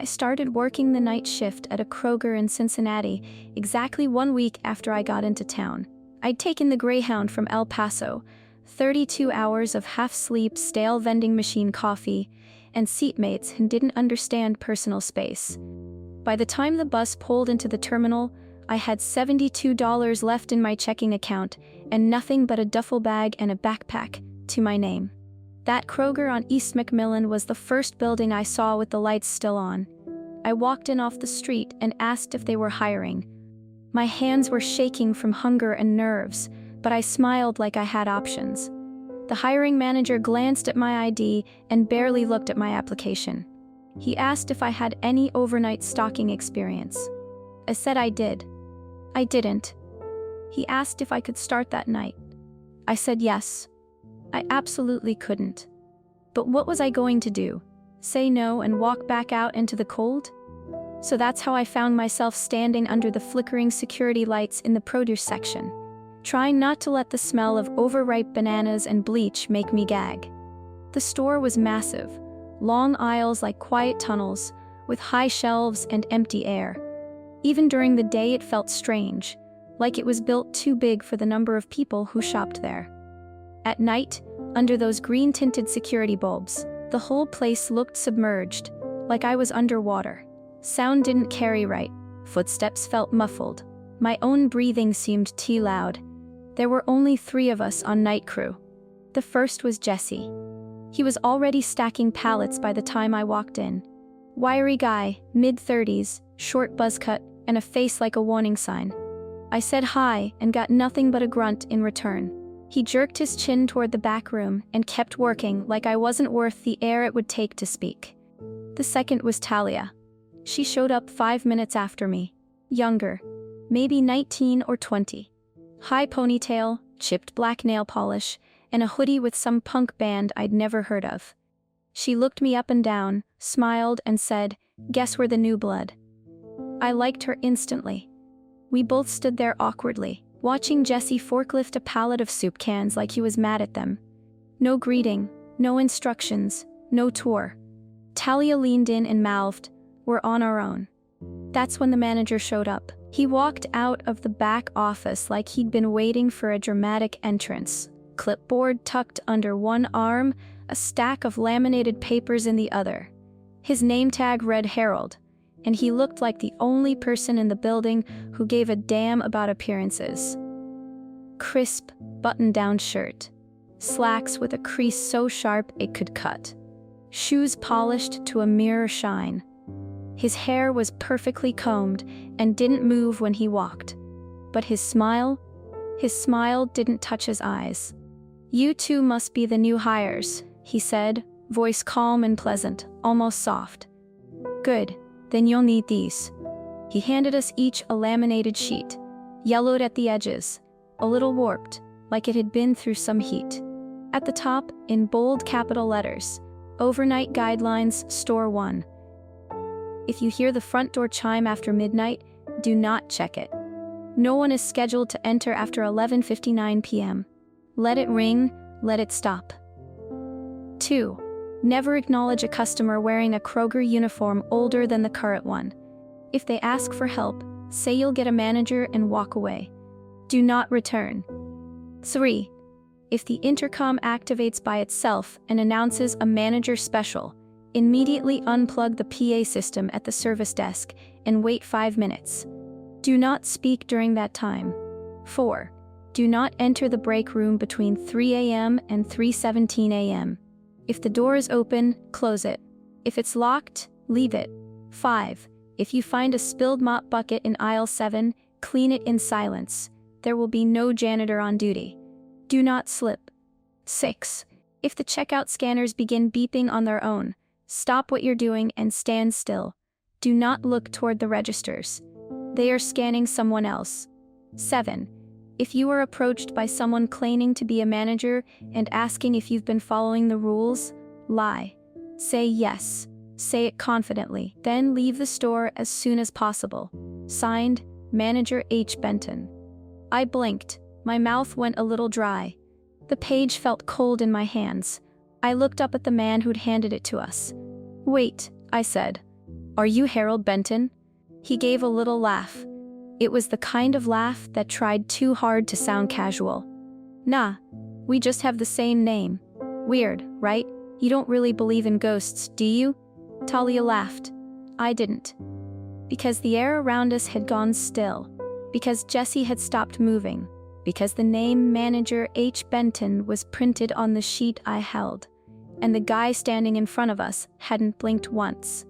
I started working the night shift at a Kroger in Cincinnati exactly 1 week after I got into town. I'd taken the Greyhound from El Paso, 32 hours of half-sleep, stale vending machine coffee, and seatmates who didn't understand personal space. By the time the bus pulled into the terminal, I had $72 left in my checking account and nothing but a duffel bag and a backpack to my name. That Kroger on East McMillan was the first building I saw with the lights still on. I walked in off the street and asked if they were hiring. My hands were shaking from hunger and nerves, but I smiled like I had options. The hiring manager glanced at my ID and barely looked at my application. He asked if I had any overnight stalking experience. I said I did. I didn't. He asked if I could start that night. I said yes. I absolutely couldn't. But what was I going to do? Say no and walk back out into the cold? So that's how I found myself standing under the flickering security lights in the produce section, trying not to let the smell of overripe bananas and bleach make me gag. The store was massive, long aisles like quiet tunnels, with high shelves and empty air. Even during the day it felt strange, like it was built too big for the number of people who shopped there. At night, under those green-tinted security bulbs, the whole place looked submerged, like I was underwater. Sound didn't carry right, footsteps felt muffled. My own breathing seemed too loud. There were only 3 of us on night crew. The first was Jesse. He was already stacking pallets by the time I walked in. Wiry guy, mid-30s, short buzz cut, and a face like a warning sign. I said hi and got nothing but a grunt in return. He jerked his chin toward the back room and kept working like I wasn't worth the air it would take to speak. The second was Talia. She showed up 5 minutes after me. Younger, maybe 19 or 20. High ponytail, chipped black nail polish, and a hoodie with some punk band I'd never heard of. She looked me up and down, smiled, and said, "Guess we're the new blood." I liked her instantly. We both stood there awkwardly, watching Jesse forklift a pallet of soup cans like he was mad at them. No greeting, no instructions, no tour. Talia leaned in and mouthed, "We're on our own." That's when the manager showed up. He walked out of the back office like he'd been waiting for a dramatic entrance. Clipboard tucked under one arm, a stack of laminated papers in the other. His name tag read Harold, and he looked like the only person in the building who gave a damn about appearances. Crisp, button-down shirt. Slacks with a crease so sharp it could cut. Shoes polished to a mirror shine. His hair was perfectly combed and didn't move when he walked. But his smile didn't touch his eyes. "You two must be the new hires," he said, voice calm and pleasant, almost soft. "Good, then you'll need these." He handed us each a laminated sheet, yellowed at the edges, a little warped, like it had been through some heat. At the top, in bold capital letters, "Overnight Guidelines, Store 1. If you hear the front door chime after midnight, do not check it. No one is scheduled to enter after 11:59 p.m. Let it ring, let it stop. 2. Never acknowledge a customer wearing a Kroger uniform older than the current one. If they ask for help, say you'll get a manager and walk away. Do not return. 3. If the intercom activates by itself and announces a manager special, immediately unplug the PA system at the service desk and wait 5 minutes. Do not speak during that time. 4. Do not enter the break room between 3 a.m. and 3:17 a.m. If the door is open, close it. If it's locked, leave it. 5. If you find a spilled mop bucket in aisle 7, clean it in silence. There will be no janitor on duty. Do not slip. 6. If the checkout scanners begin beeping on their own, stop what you're doing and stand still. Do not look toward the registers. They are scanning someone else. 7. If you are approached by someone claiming to be a manager and asking if you've been following the rules, lie. Say yes. Say it confidently. Then leave the store as soon as possible. Signed, Manager H. Benton. I blinked. My mouth went a little dry. The page felt cold in my hands. I looked up at the man who'd handed it to us. "Wait," I said. "Are you Harold Benton?" He gave a little laugh. It was the kind of laugh that tried too hard to sound casual. "Nah, we just have the same name. Weird, right? You don't really believe in ghosts, do you?" Talia laughed. I didn't. Because the air around us had gone still. Because Jessie had stopped moving. Because the name Manager H. Benton was printed on the sheet I held. And the guy standing in front of us hadn't blinked once.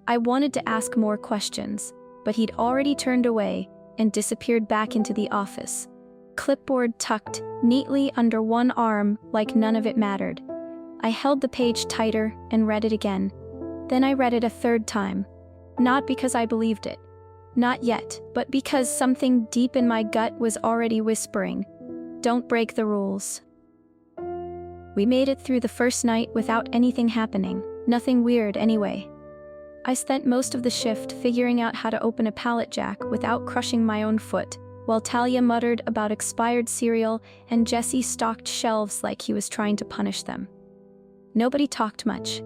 I wanted to ask more questions, but he'd already turned away and disappeared back into the office. Clipboard tucked neatly under one arm like none of it mattered. I held the page tighter and read it again. Then I read it a third time. Not because I believed it. Not yet, but because something deep in my gut was already whispering, "Don't break the rules." We made it through the first night without anything happening, nothing weird anyway. I spent most of the shift figuring out how to open a pallet jack without crushing my own foot, while Talia muttered about expired cereal and Jesse stocked shelves like he was trying to punish them. Nobody talked much.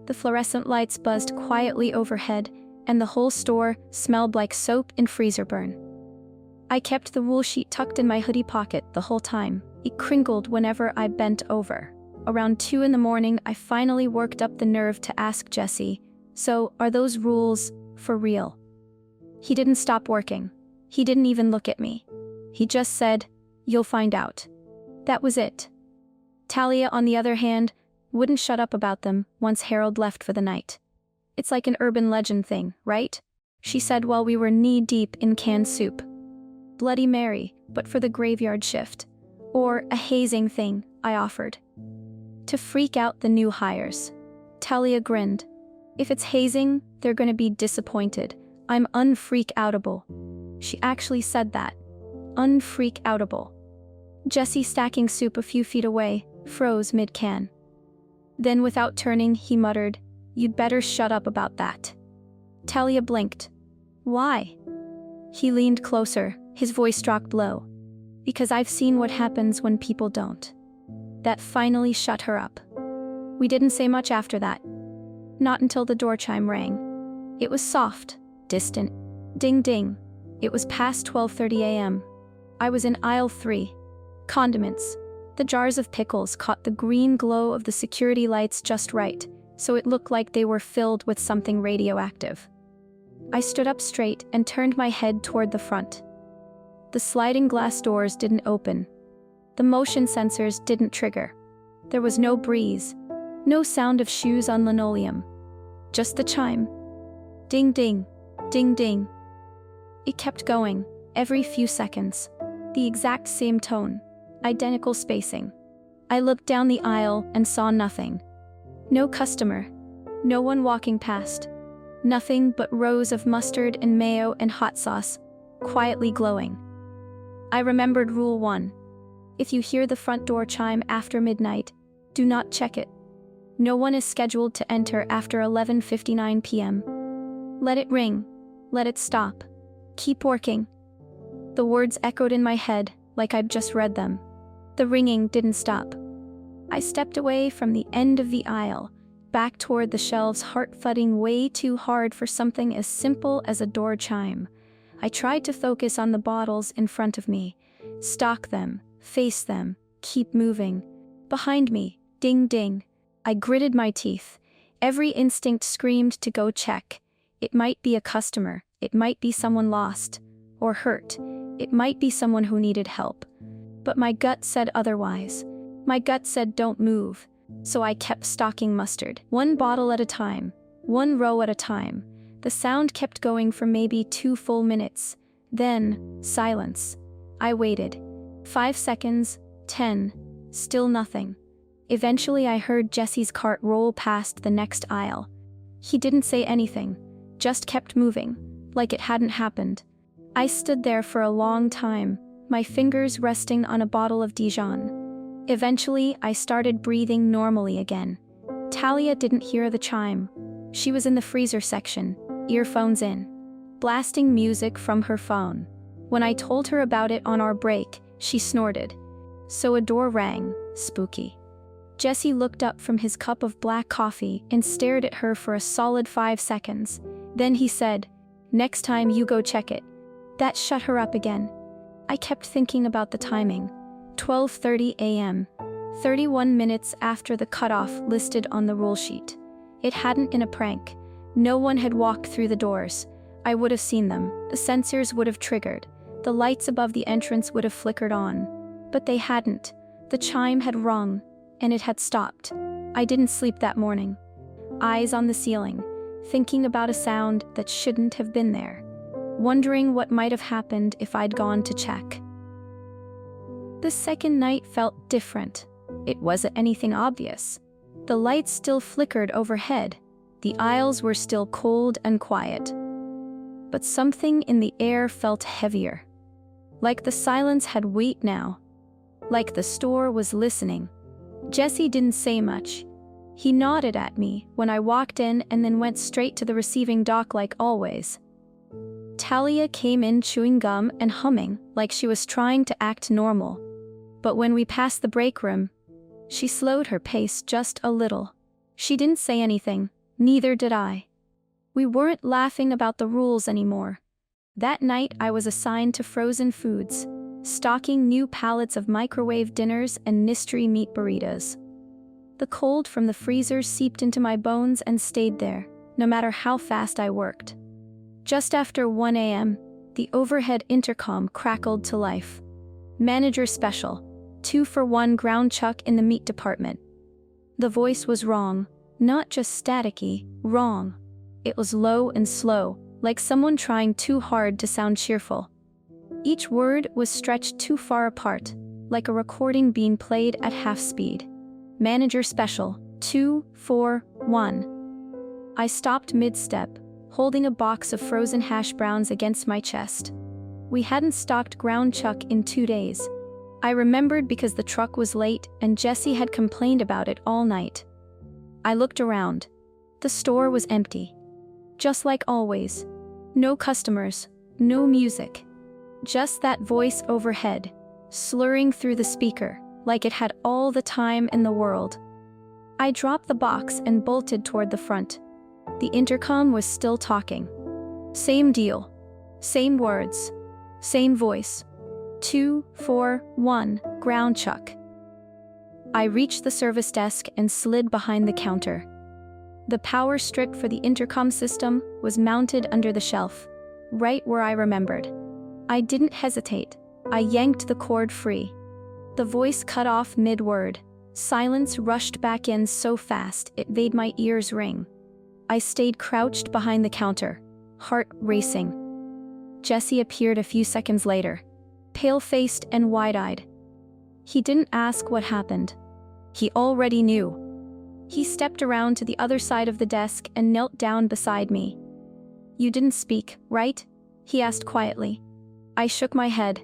The fluorescent lights buzzed quietly overhead, and the whole store smelled like soap and freezer burn. I kept the wool sheet tucked in my hoodie pocket the whole time. It crinkled whenever I bent over. Around 2 in the morning, I finally worked up the nerve to ask Jesse, "So, are those rules for real?" He didn't stop working. He didn't even look at me. He just said, "You'll find out." That was it. Talia, on the other hand, wouldn't shut up about them once Harold left for the night. "It's like an urban legend thing, right?" she said while we were knee-deep in canned soup. "Bloody Mary, but for the graveyard shift. Or a hazing thing," I offered. "To freak out the new hires." Talia grinned. "If it's hazing, they're gonna be disappointed. I'm unfreak-outable." She actually said that. Unfreak-outable. Jesse, stacking soup a few feet away, froze mid-can. Then without turning, he muttered, "You'd better shut up about that." Talia blinked. "Why?" He leaned closer, his voice dropped low. "Because I've seen what happens when people don't." That finally shut her up. We didn't say much after that. Not until the door chime rang. It was soft, distant. Ding ding. It was past 12:30 a.m. I was in aisle 3. Condiments. The jars of pickles caught the green glow of the security lights just right, so it looked like they were filled with something radioactive. I stood up straight and turned my head toward the front. The sliding glass doors didn't open. The motion sensors didn't trigger. There was no breeze, no sound of shoes on linoleum. Just the chime. Ding ding, ding ding. It kept going, every few seconds. The exact same tone, identical spacing. I looked down the aisle and saw nothing. No customer, no one walking past. Nothing but rows of mustard and mayo and hot sauce, quietly glowing. I remembered Rule 1. If you hear the front door chime after midnight, do not check it. No one is scheduled to enter after 11:59 p.m. Let it ring. Let it stop. Keep working. The words echoed in my head like I'd just read them. The ringing didn't stop. I stepped away from the end of the aisle, back toward the shelves, heart thudding way too hard for something as simple as a door chime. I tried to focus on the bottles in front of me. Stock them, face them, keep moving. Behind me, ding ding. I gritted my teeth. Every instinct screamed to go check. It might be a customer. It might be someone lost or hurt. It might be someone who needed help. But my gut said otherwise. My gut said don't move. So I kept stocking mustard, one bottle at a time, one row at a time. The sound kept going for maybe 2 full minutes. Then, silence. I waited. 5 seconds, 10, still nothing. Eventually I heard Jesse's cart roll past the next aisle. He didn't say anything, just kept moving, like it hadn't happened. I stood there for a long time, my fingers resting on a bottle of Dijon. Eventually, I started breathing normally again. Talia didn't hear the chime. She was in the freezer section, earphones in, blasting music from her phone. When I told her about it on our break, she snorted. So a door rang, spooky. Jesse looked up from his cup of black coffee and stared at her for a solid 5 seconds. Then he said, "Next time you go check it." That shut her up again. I kept thinking about the timing. 12:30 a.m. 31 minutes after the cutoff listed on the rule sheet. It hadn't been a prank. No one had walked through the doors. I would have seen them. The sensors would have triggered. The lights above the entrance would have flickered on. But they hadn't. The chime had rung, and it had stopped. I didn't sleep that morning. Eyes on the ceiling, thinking about a sound that shouldn't have been there. Wondering what might have happened if I'd gone to check. The second night felt different. It wasn't anything obvious. The lights still flickered overhead. The aisles were still cold and quiet. But something in the air felt heavier. Like the silence had weight now. Like the store was listening. Jesse didn't say much. He nodded at me when I walked in and then went straight to the receiving dock like always. Talia came in chewing gum and humming like she was trying to act normal. But when we passed the break room, she slowed her pace just a little. She didn't say anything, neither did I. We weren't laughing about the rules anymore. That night I was assigned to frozen foods, stocking new pallets of microwave dinners and mystery meat burritos. The cold from the freezer seeped into my bones and stayed there, no matter how fast I worked. Just after 1 a.m., the overhead intercom crackled to life. "Manager special, 2 for 1 ground chuck in the meat department." The voice was wrong, not just staticky, wrong. It was low and slow, like someone trying too hard to sound cheerful. Each word was stretched too far apart, like a recording being played at half speed. "Manager special, 2 for 1. I stopped mid-step, holding a box of frozen hash browns against my chest. We hadn't stocked ground chuck in 2 days. I remembered because the truck was late and Jesse had complained about it all night. I looked around. The store was empty. Just like always. No customers, no music. Just that voice overhead, slurring through the speaker, like it had all the time in the world. I dropped the box and bolted toward the front. The intercom was still talking. Same deal. Same words. Same voice. 2 for 1, ground chuck. I reached the service desk and slid behind the counter. The power strip for the intercom system was mounted under the shelf, right where I remembered. I didn't hesitate. I yanked the cord free. The voice cut off mid-word. Silence rushed back in so fast it made my ears ring. I stayed crouched behind the counter, heart racing. Jesse appeared a few seconds later, pale-faced and wide-eyed. He didn't ask what happened. He already knew. He stepped around to the other side of the desk and knelt down beside me. "You didn't speak, right?" he asked quietly. I shook my head.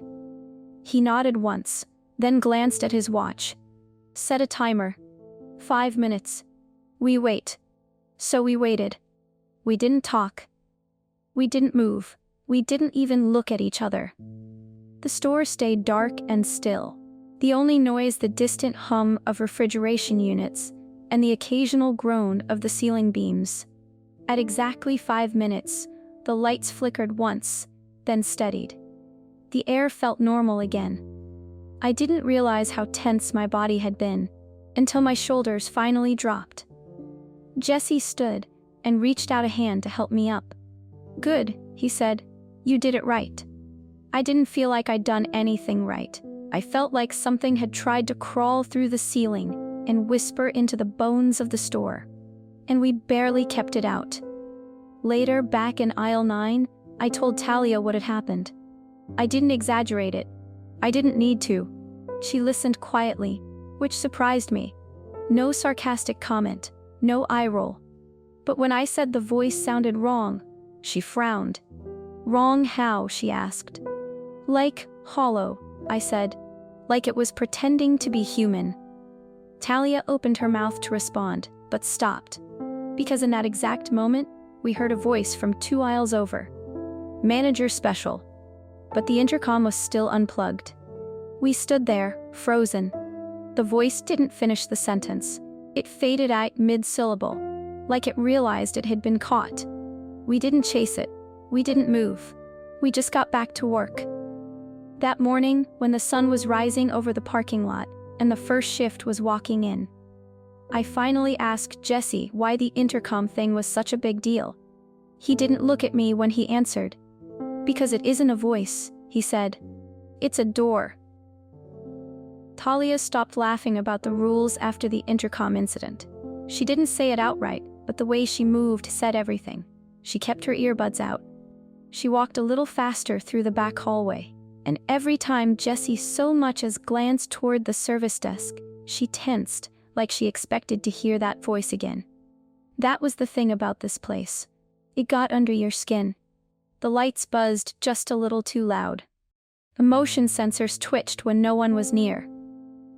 He nodded once, then glanced at his watch. "Set a timer. 5 minutes. We wait." So we waited. We didn't talk. We didn't move. We didn't even look at each other. The store stayed dark and still. The only noise the distant hum of refrigeration units and the occasional groan of the ceiling beams. At exactly 5 minutes, the lights flickered once, then steadied. The air felt normal again. I didn't realize how tense my body had been until my shoulders finally dropped. Jesse stood and reached out a hand to help me up. "Good," he said. "You did it right." I didn't feel like I'd done anything right. I felt like something had tried to crawl through the ceiling and whisper into the bones of the store. And we barely kept it out. Later, back in aisle 9, I told Talia what had happened. I didn't exaggerate it. I didn't need to. She listened quietly, which surprised me. No sarcastic comment, no eye roll. But when I said the voice sounded wrong, she frowned. "Wrong how?" she asked. "Like, hollow," I said. Like it was pretending to be human. Talia opened her mouth to respond, but stopped. Because in that exact moment, we heard a voice from 2 aisles over. "Manager special." But the intercom was still unplugged. We stood there, frozen. The voice didn't finish the sentence. It faded out mid-syllable, like it realized it had been caught. We didn't chase it. We didn't move. We just got back to work. That morning, when the sun was rising over the parking lot and the first shift was walking in, I finally asked Jesse why the intercom thing was such a big deal. He didn't look at me when he answered. "Because it isn't a voice," he said. "It's a door." Talia stopped laughing about the rules after the intercom incident. She didn't say it outright, but the way she moved said everything. She kept her earbuds out. She walked a little faster through the back hallway, and every time Jessie so much as glanced toward the service desk, she tensed, like she expected to hear that voice again. That was the thing about this place. It got under your skin. The lights buzzed just a little too loud. The motion sensors twitched when no one was near.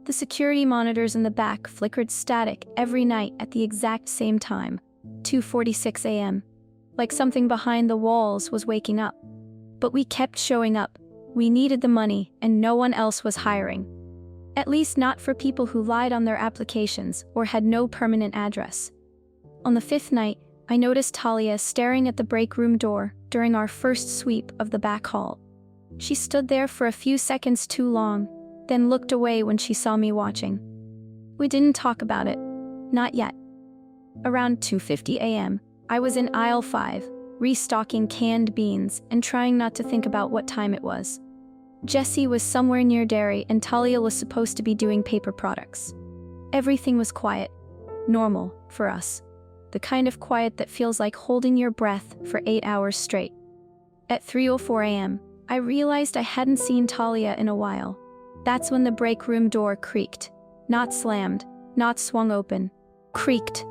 The security monitors in the back flickered static every night at the exact same time, 2:46 a.m., like something behind the walls was waking up. But we kept showing up. We needed the money, and no one else was hiring. At least not for people who lied on their applications or had no permanent address. On the fifth night, I noticed Talia staring at the break room door during our first sweep of the back hall. She stood there for a few seconds too long, then looked away when she saw me watching. We didn't talk about it. Not yet. Around 2:50 a.m., I was in aisle 5, restocking canned beans and trying not to think about what time it was. Jessie was somewhere near dairy and Talia was supposed to be doing paper products. Everything was quiet. Normal, for us. The kind of quiet that feels like holding your breath for 8 hours straight. At 3:04 a.m., I realized I hadn't seen Talia in a while. That's when the break room door creaked. Not slammed, not swung open. Creaked.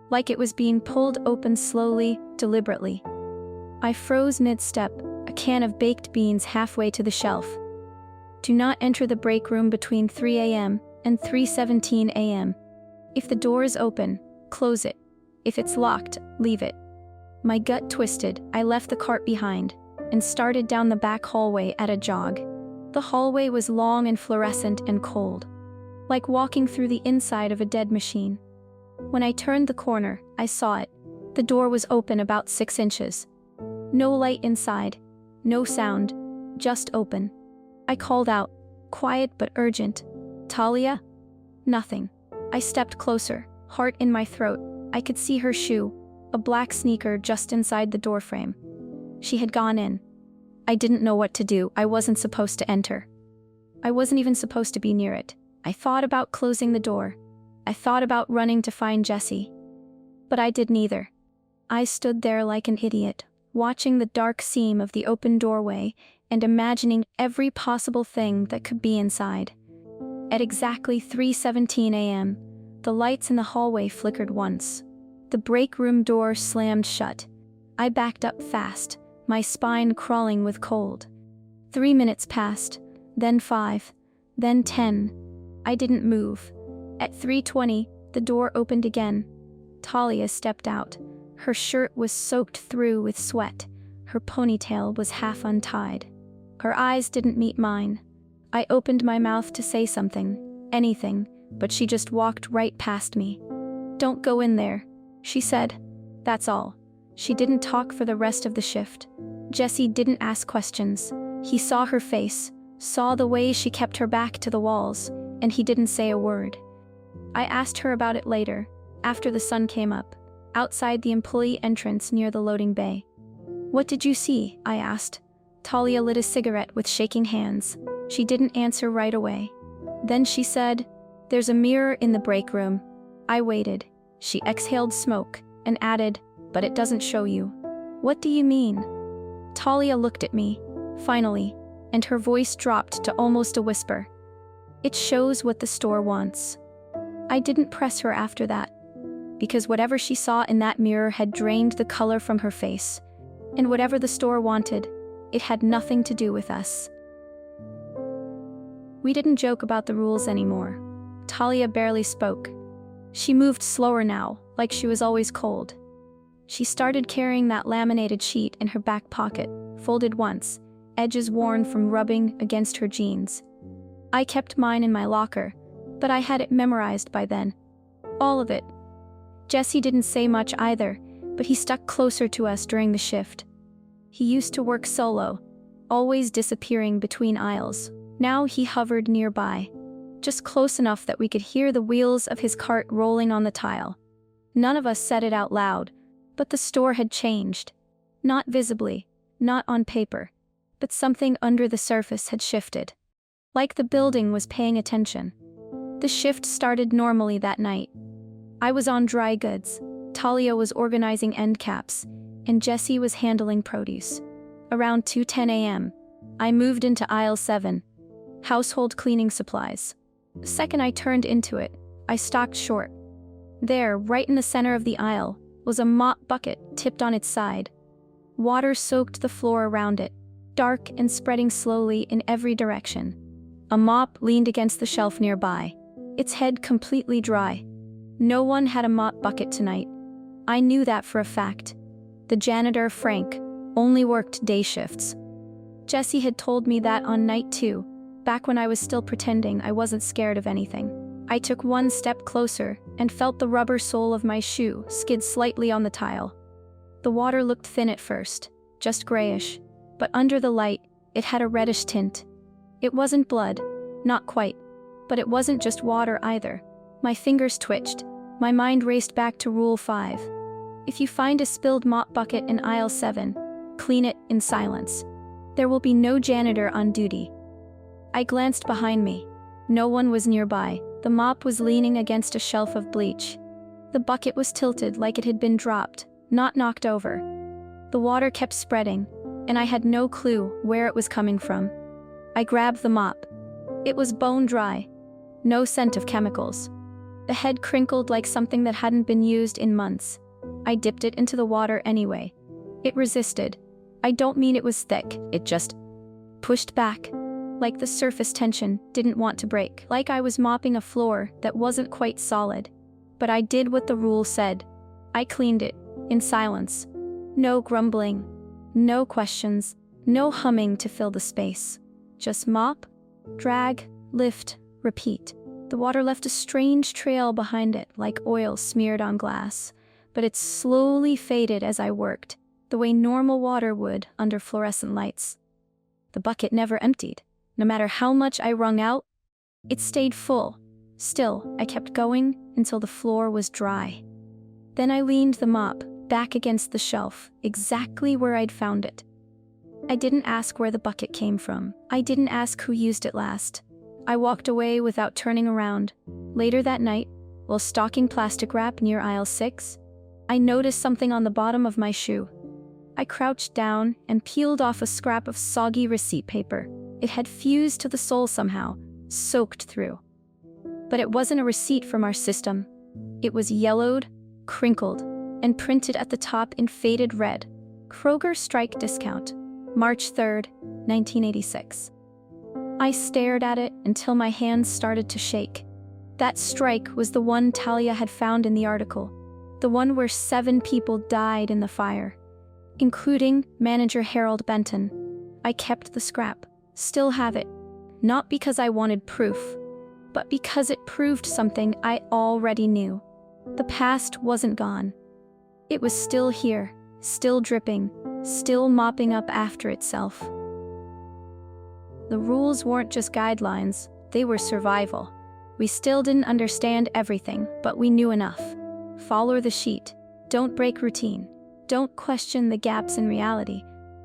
Like it was being pulled open slowly, deliberately. I froze mid-step, a can of baked beans halfway to the shelf. Do not enter the break room between 3 a.m. and 3:17 a.m. If the door is open, close it. If it's locked, leave it. My gut twisted, I left the cart behind and started down the back hallway at a jog. The hallway was long and fluorescent and cold, like walking through the inside of a dead machine. When I turned the corner, I saw it. The door was open about 6 inches. No light inside, no sound, just open. I called out, quiet but urgent, "Talia?" Nothing. I stepped closer, heart in my throat. I could see her shoe, a black sneaker just inside the doorframe. She had gone in. I didn't know what to do. I wasn't supposed to enter. I wasn't even supposed to be near it. I thought about closing the door. I thought about running to find Jessie. But I did neither. I stood there like an idiot, watching the dark seam of the open doorway and imagining every possible thing that could be inside. At exactly 3:17 a.m., the lights in the hallway flickered once. The break room door slammed shut. I backed up fast, my spine crawling with cold. 3 minutes passed, then 5, then 10. I didn't move. At 3:20, the door opened again. Talia stepped out. Her shirt was soaked through with sweat. Her ponytail was half untied. Her eyes didn't meet mine. I opened my mouth to say something, anything, but she just walked right past me. "Don't go in there," she said. That's all. She didn't talk for the rest of the shift. Jesse didn't ask questions. He saw her face, saw the way she kept her back to the walls, and he didn't say a word. I asked her about it later, after the sun came up, outside the employee entrance near the loading bay. "What did you see?" I asked. Talia lit a cigarette with shaking hands. She didn't answer right away. Then she said, "There's a mirror in the break room." I waited. She exhaled smoke and added, "But it doesn't show you." "What do you mean?" Talia looked at me, finally, and her voice dropped to almost a whisper. "It shows what the store wants." I didn't press her after that, because whatever she saw in that mirror had drained the color from her face, and whatever the store wanted, it had nothing to do with us. We didn't joke about the rules anymore. Talia barely spoke. She moved slower now, like she was always cold. She started carrying that laminated sheet in her back pocket, folded once, edges worn from rubbing against her jeans. I kept mine in my locker, but I had it memorized by then. All of it. Jessie didn't say much either, but he stuck closer to us during the shift. He used to work solo, always disappearing between aisles. Now he hovered nearby, just close enough that we could hear the wheels of his cart rolling on the tile. None of us said it out loud, but the store had changed. Not visibly, not on paper, but something under the surface had shifted. Like the building was paying attention. The shift started normally that night. I was on dry goods, Talia was organizing end caps, and Jessie was handling produce. Around 2:10 a.m., I moved into aisle 7, household cleaning supplies. The second I turned into it, I stopped short. There, right in the center of the aisle, was a mop bucket tipped on its side. Water soaked the floor around it, dark and spreading slowly in every direction. A mop leaned against the shelf nearby, its head completely dry. No one had a mop bucket tonight. I knew that for a fact. The janitor, Frank, only worked day shifts. Jessie had told me that on night 2, back when I was still pretending I wasn't scared of anything. I took one step closer and felt the rubber sole of my shoe skid slightly on the tile. The water looked thin at first, just grayish, but under the light, it had a reddish tint. It wasn't blood, not quite, but it wasn't just water either. My fingers twitched. My mind raced back to Rule 5. If you find a spilled mop bucket in aisle 7, clean it in silence. There will be no janitor on duty. I glanced behind me. No one was nearby. The mop was leaning against a shelf of bleach. The bucket was tilted like it had been dropped, not knocked over. The water kept spreading, and I had no clue where it was coming from. I grabbed the mop. It was bone dry. No scent of chemicals. The head crinkled like something that hadn't been used in months. I dipped it into the water anyway. It resisted. I don't mean it was thick, it just pushed back. Like the surface tension didn't want to break. Like I was mopping a floor that wasn't quite solid. But I did what the rule said. I cleaned it, in silence. No grumbling. No questions. No humming to fill the space. Just mop, drag, lift, repeat. The water left a strange trail behind it, like oil smeared on glass. But it slowly faded as I worked, the way normal water would under fluorescent lights. The bucket never emptied. No matter how much I wrung out, it stayed full. Still, I kept going until the floor was dry. Then I leaned the mop back against the shelf, exactly where I'd found it. I didn't ask where the bucket came from. I didn't ask who used it last. I walked away without turning around. Later that night, while stocking plastic wrap near aisle 6, I noticed something on the bottom of my shoe. I crouched down and peeled off a scrap of soggy receipt paper. It had fused to the sole somehow, soaked through. But it wasn't a receipt from our system. It was yellowed, crinkled, and printed at the top in faded red. Kroger strike discount, March 3rd, 1986. I stared at it until my hands started to shake. That strike was the one Talia had found in the article, the one where 7 people died in the fire, including manager Harold Benton. I kept the scrap, still have it, not because I wanted proof, but because it proved something I already knew. The past wasn't gone. It was still here, still dripping, still mopping up after itself. The rules weren't just guidelines, they were survival. We still didn't understand everything, but we knew enough. Follow the sheet, don't break routine, don't question the gaps in reality,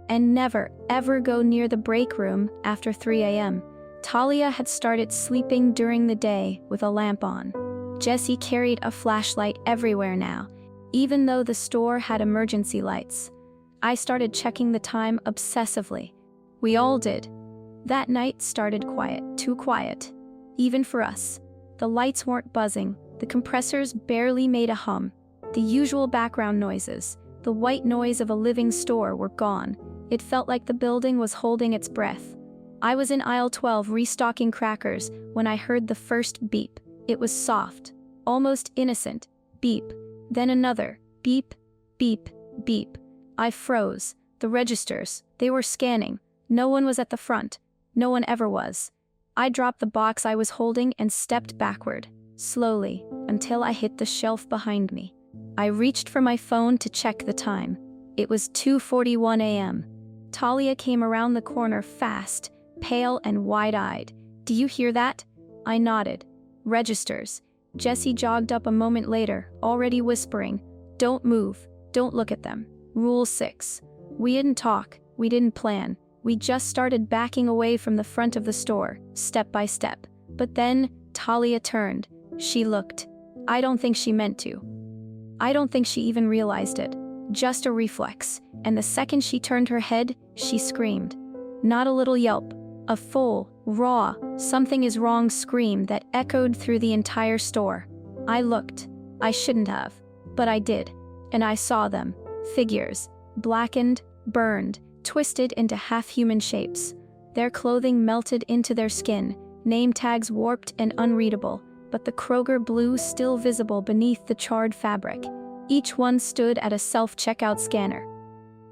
and never, ever go near the break room after 3 a.m. Talia had started sleeping during the day with a lamp on. Jessie carried a flashlight everywhere now, even though the store had emergency lights. I started checking the time obsessively. We all did. That night started quiet, too quiet. Even for us. The lights weren't buzzing, the compressors barely made a hum. The usual background noises, the white noise of a living store, were gone. It felt like the building was holding its breath. I was in aisle 12 restocking crackers when I heard the first beep. It was soft, almost innocent. Beep. Then another. Beep, beep, beep. I froze. The registers, they were scanning. No one was at the front. No one ever was. I dropped the box I was holding and stepped backward, slowly, until I hit the shelf behind me. I reached for my phone to check the time. It was 2:41 a.m. Talia came around the corner fast, pale and wide-eyed. "Do you hear that?" I nodded. "Registers." Jessie jogged up a moment later, already whispering, "Don't move, don't look at them." Rule 6. We didn't talk, we didn't plan. We just started backing away from the front of the store, step by step. But then, Talia turned. She looked. I don't think she meant to. I don't think she even realized it. Just a reflex, and the second she turned her head, she screamed. Not a little yelp, a full, raw, "something is wrong" scream that echoed through the entire store. I looked. I shouldn't have, but I did, and I saw them. Figures, blackened, burned, twisted into half-human shapes. Their clothing melted into their skin, name tags warped and unreadable, but the Kroger blue still visible beneath the charred fabric. Each one stood at a self-checkout scanner,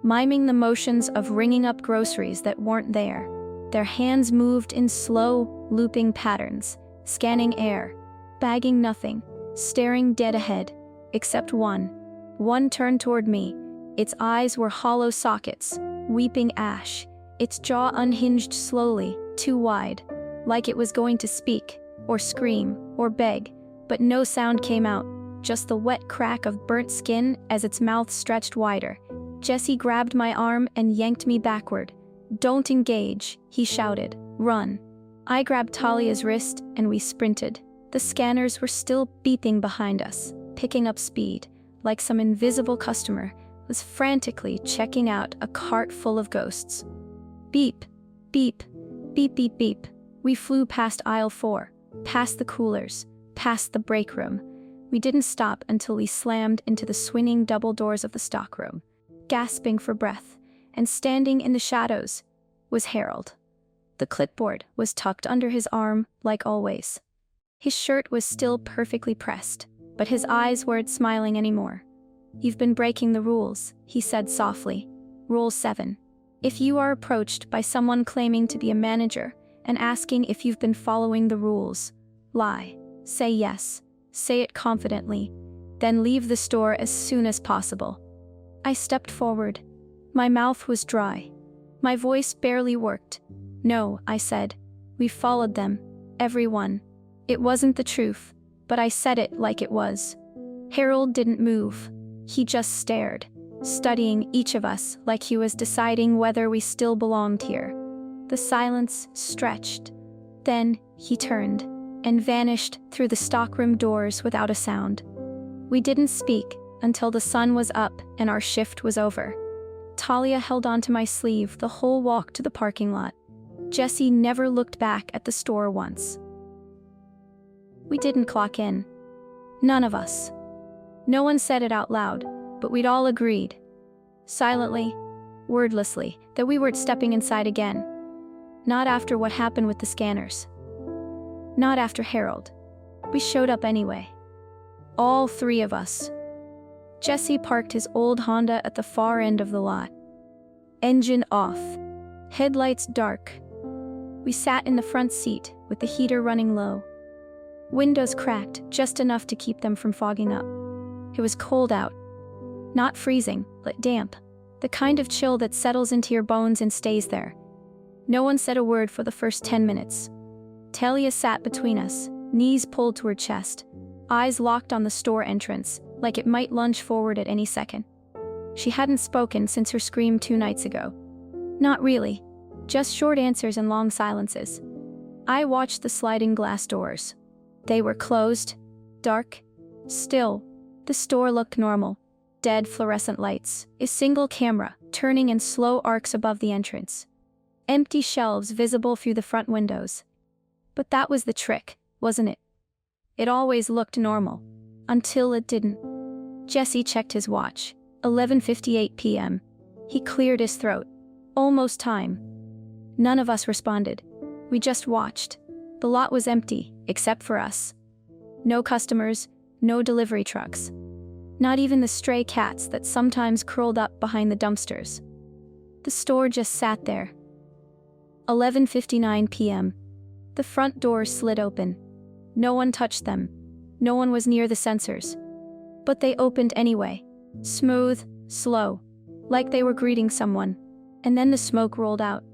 miming the motions of ringing up groceries that weren't there. Their hands moved in slow, looping patterns, scanning air, bagging nothing, staring dead ahead, except one. One turned toward me. Its eyes were hollow sockets, weeping ash. Its jaw unhinged slowly, too wide, like it was going to speak, or scream, or beg, but no sound came out, just the wet crack of burnt skin as its mouth stretched wider. Jessie grabbed my arm and yanked me backward. "Don't engage," he shouted. "Run." I grabbed Talia's wrist and we sprinted. The scanners were still beeping behind us, picking up speed, like some invisible customer was frantically checking out a cart full of ghosts. Beep, beep, beep, beep, beep. We flew past aisle 4, past the coolers, past the break room. We didn't stop until we slammed into the swinging double doors of the stockroom. Gasping for breath, and standing in the shadows, was Harold. The clipboard was tucked under his arm, like always. His shirt was still perfectly pressed, but his eyes weren't smiling anymore. "You've been breaking the rules," he said softly. Rule 7. If you are approached by someone claiming to be a manager and asking if you've been following the rules, lie. Say yes. Say it confidently. Then leave the store as soon as possible. I stepped forward. My mouth was dry. My voice barely worked. "No," I said. "We followed them. Everyone." It wasn't the truth, but I said it like it was. Harold didn't move. He just stared, studying each of us like he was deciding whether we still belonged here. The silence stretched. Then he turned and vanished through the stockroom doors without a sound. We didn't speak until the sun was up and our shift was over. Talia held onto my sleeve the whole walk to the parking lot. Jessie never looked back at the store once. We didn't clock in. None of us. No one said it out loud, but we'd all agreed, silently, wordlessly, that we weren't stepping inside again. Not after what happened with the scanners. Not after Harold. We showed up anyway. All 3 of us. Jessie parked his old Honda at the far end of the lot. Engine off. Headlights dark. We sat in the front seat with the heater running low. Windows cracked just enough to keep them from fogging up. It was cold out. Not freezing, but damp. The kind of chill that settles into your bones and stays there. No one said a word for the first 10 minutes. Talia sat between us, knees pulled to her chest, eyes locked on the store entrance, like it might lunge forward at any second. She hadn't spoken since her scream 2 nights ago. Not really. Just short answers and long silences. I watched the sliding glass doors. They were closed, dark, still. The store looked normal. Dead fluorescent lights, a single camera turning in slow arcs above the entrance. Empty shelves visible through the front windows. But that was the trick, wasn't it? It always looked normal. Until it didn't. Jessie checked his watch. 11:58 p.m. He cleared his throat. Almost time. None of us responded. We just watched. The lot was empty, except for us. No customers, no delivery trucks. Not even the stray cats that sometimes curled up behind the dumpsters. The store just sat there. 11:59 p.m. The front doors slid open. No one touched them. No one was near the sensors. But they opened anyway. Smooth, slow, like they were greeting someone. And then the smoke rolled out.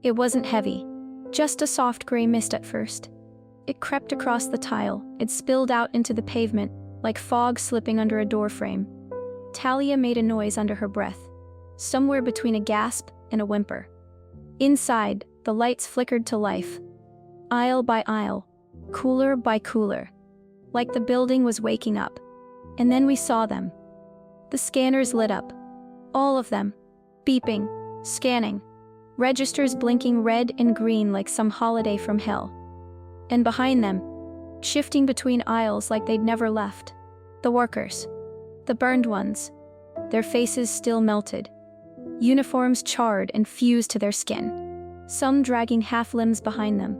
It wasn't heavy, just a soft gray mist at first. It crept across the tile, it spilled out into the pavement, like fog slipping under a doorframe. Talia made a noise under her breath, somewhere between a gasp and a whimper. Inside, the lights flickered to life. Aisle by aisle, cooler by cooler, like the building was waking up. And then we saw them. The scanners lit up. All of them. Beeping, scanning. Registers blinking red and green like some holiday from hell. And behind them, shifting between aisles like they'd never left, the workers. The burned ones. Their faces still melted. Uniforms charred and fused to their skin. Some dragging half limbs behind them.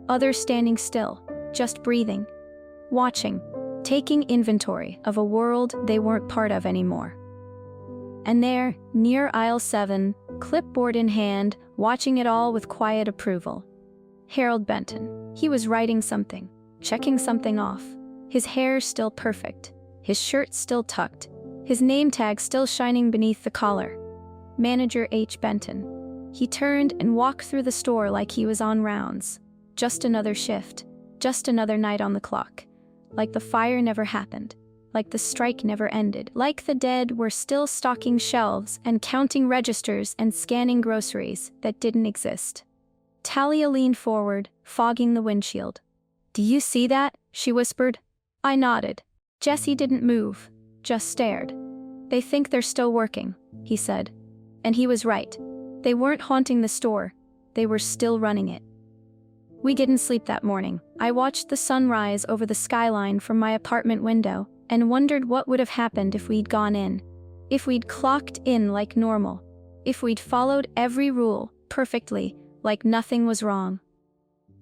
Others standing still, just breathing. Watching, taking inventory of a world they weren't part of anymore. And there, near aisle 7, clipboard in hand, watching it all with quiet approval. Harold Benton. He was writing something, checking something off. His hair still perfect, his shirt still tucked, his name tag still shining beneath the collar. Manager H. Benton. He turned and walked through the store like he was on rounds. Just another shift, just another night on the clock. Like the fire never happened, like the strike never ended, like the dead were still stocking shelves and counting registers and scanning groceries that didn't exist. Talia leaned forward, fogging the windshield. "Do you see that?" she whispered. I nodded. Jesse didn't move, just stared. "They think they're still working," he said. And he was right. They weren't haunting the store, they were still running it. We didn't sleep that morning. I watched the sunrise over the skyline from my apartment window and wondered what would have happened if we'd gone in. If we'd clocked in like normal. If we'd followed every rule perfectly, like nothing was wrong.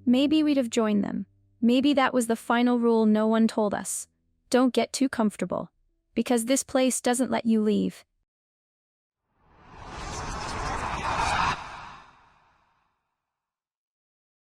Maybe we'd have joined them. Maybe that was the final rule no one told us. Don't get too comfortable. Because this place doesn't let you leave.